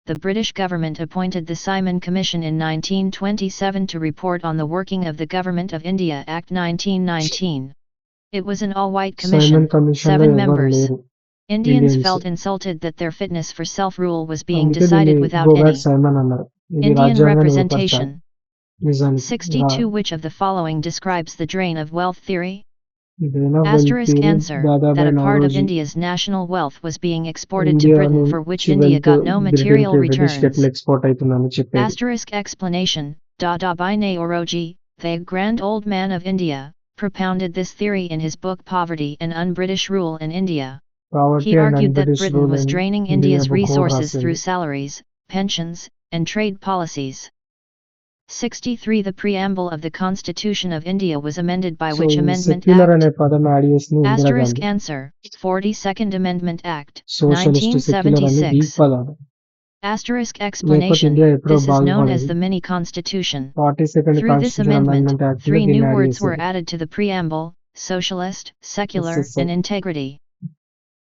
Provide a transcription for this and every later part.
the British government appointed the Simon Commission in 1927 to report on the working of the Government of India Act 1919. It was an all-white commission, 7 members. Indians felt insulted that their fitness for self-rule was being decided without any Indian representation. 62. Which of the following describes the drain of wealth theory? Asterisk answer, that a part of India's national wealth was being exported to Britain for which India got no material returns. Asterisk explanation, Dadabhai Naoroji, the grand old man of India, propounded this theory in his book Poverty and Un-British Rule in India. He argued that Britain was draining India's resources through salaries, pensions, and trade policies. 63. The preamble of the Constitution of India was amended by which Amendment Act? Asterisk answer, 42nd Amendment Act, 1976. Asterisk explanation, this is known as the mini-constitution. Through this amendment, 3 new words were added to the preamble, socialist, secular, and integrity.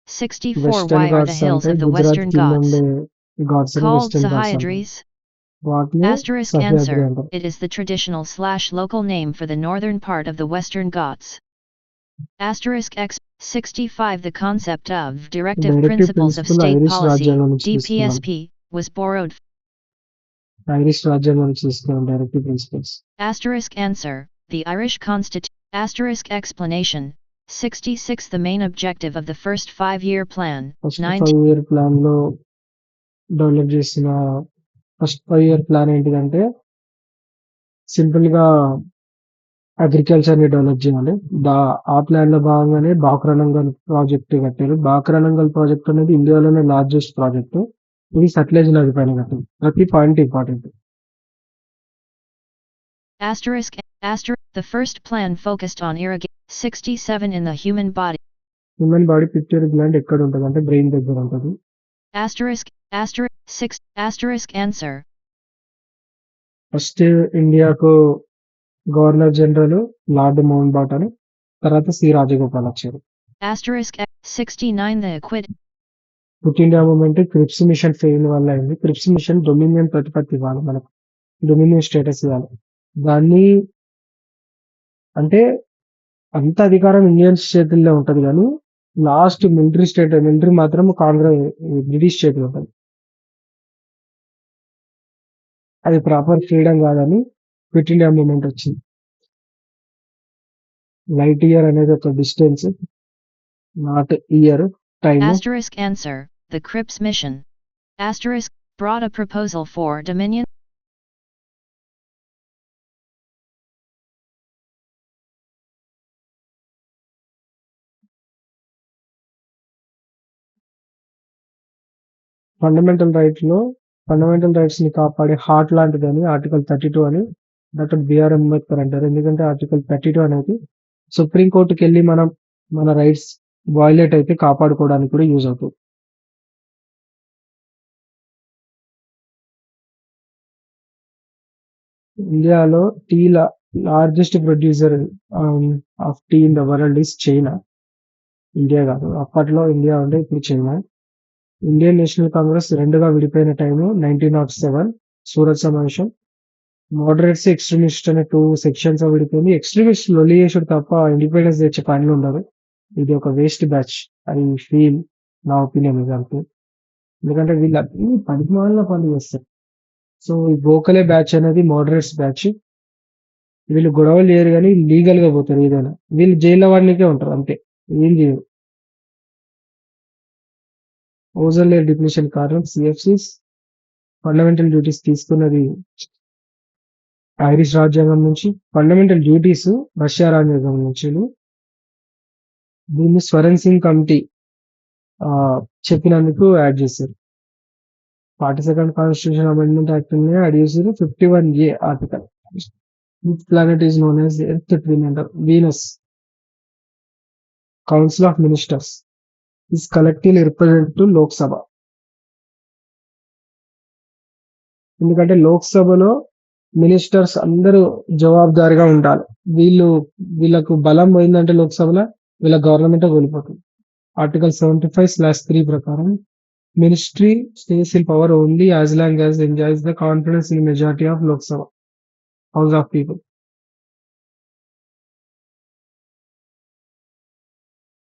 64. Why are the hills of the Western Ghats called Sahyadris? Asterisk answer, it is the traditional/local name for the northern part of the Western Ghats. Asterisk x. 65. The concept of Directive Principles of State Policy, DPSP, was borrowed. Irish Directive Principles. Asterisk answer, the Irish Constitution. Asterisk explanation, 66. The main objective of the first 5-year plan, First 5-year plan లో develop చేసిన first 5-year plan ఏంటిదంటే simple గా agriculture ని develop చేయాలి. ఆ plan లో భాగంగానే Bhakra Nangal project కట్టారు. బాక్రానంగల్ ప్రాజెక్ట్ అనేది ఇండియాలోనే లార్జెస్ట్ ప్రాజెక్ట్. ఇది సట్లెజ్ నది పైన కట్టారు. ప్రతి point important. The first plan focused on irrigation. 67. In the human body. Human body pituitary gland ఎక్కడ ఉంటుంది అంటే బ్రెయిన్ దగ్గర ఉంటుంది. Answer. ఫస్ట్ ఇండియాకు గవర్నర్ జనరల్ లార్డ్ మౌంట్ బాటన్, తర్వాత సి రాజగోపాల్ వచ్చారు. 69. The acquit. Quit India movement క్రిప్స్ machine fail వల్ల అయింది. క్రిప్స్ మిషన్ డొమినియన్ ప్రతిపత్తి ఇవ్వాలి, మనకు డొమినియన్ స్టేటస్ ఇవ్వాలి. దాన్ని అంటే అంత అధికారం ఇండియన్స్ చేతుల్లో ఉంటది కానీ లాస్ట్ మిలిటరీ మాత్రం బ్రిటిష్ చేతిలో ఉంటుంది. అది ప్రాపర్ ఫ్రీడమ్ కాదని క్విట్ ఇండియా మూవ్మెంట్ వచ్చింది. లైట్ ఇయర్ అనేది ఒక distance, not year, time. Answer, the Cripps mission. Brought a proposal for Dominion. Fundamental rights ని కాపాడే హార్ట్ లాంటిదని ఆర్టికల్ 32 అని డాక్టర్ బిఆర్ అంబేద్కర్ అంటారు. ఎందుకంటే ఆర్టికల్ 32 అనేది సుప్రీంకోర్టుకి వెళ్ళి మన రైట్స్ వయలేట్ అయితే కాపాడుకోవడానికి కూడా యూజ్ అవుతుంది. ఇండియాలో the largest producer of tea in the world is China. India కాదు, అప్పట్లో ఇండియా ఉండే, ఇప్పుడు చైనా. ఇండియన్ నేషనల్ కాంగ్రెస్ 2గా విడిపోయిన టైము 1907 సూరత్ సమావేశం. మోడరేట్స్, ఎక్స్ట్రీమిస్ట్ అనే 2 సెక్షన్స్ విడిపోయింది. ఎక్స్ట్రీమిస్ట్ లొల్లి చేసుడు తప్ప ఇండిపెండెన్స్ తెచ్చే పనులు ఉండదు. ఇది ఒక వేస్ట్ బ్యాచ్, ఐ ఫీల్, నా ఒపీనియన్ ఇది అంతే. ఎందుకంటే వీళ్ళు అన్ని పనికిమాలిన పనులు చేస్తారు. సో ఈ గోఖలే బ్యాచ్ అనేది మోడరేట్స్ బ్యాచ్. వీళ్ళు గొడవలు చేయరు కానీ లీగల్ గా పోతారు ఏదైనా. వీళ్ళు జైల్లో వాడినికే ఉంటారు అంతే, ఏం చేయరు. ఓజోన్ లేయర్ డిప్లీషన్ కారణం సిఎఫ్సిస్. ఫండమెంటల్ డ్యూటీస్ తీసుకున్నది ఐరిష్ రాజ్యాంగం నుంచి, ఫండమెంటల్ డ్యూటీస్ రష్యా రాజ్యాంగం నుంచి. దీన్ని స్వరణ్ సింగ్ కమిటీ చెప్పినందుకు యాడ్ చేశారు. 42nd constitution amendment act add చేశారు. 51A article. Which planet is known as the Earth twin under Venus? Council of Ministers is collectively represented to Lok Sabha. ఎందుకంటే లోక్ సభలో ministers అందరూ జవాబుదారిగా ఉండాలి. వీళ్ళకు బలం పోయిందంటే లోక్ సభలో వీళ్ళ గవర్నమెంట్ కోల్పోతుంది. ఆర్టికల్ 75/3 ప్రకారం Ministry stays in power only as long as enjoys the confidence in majority of Lok Sabha, House of People.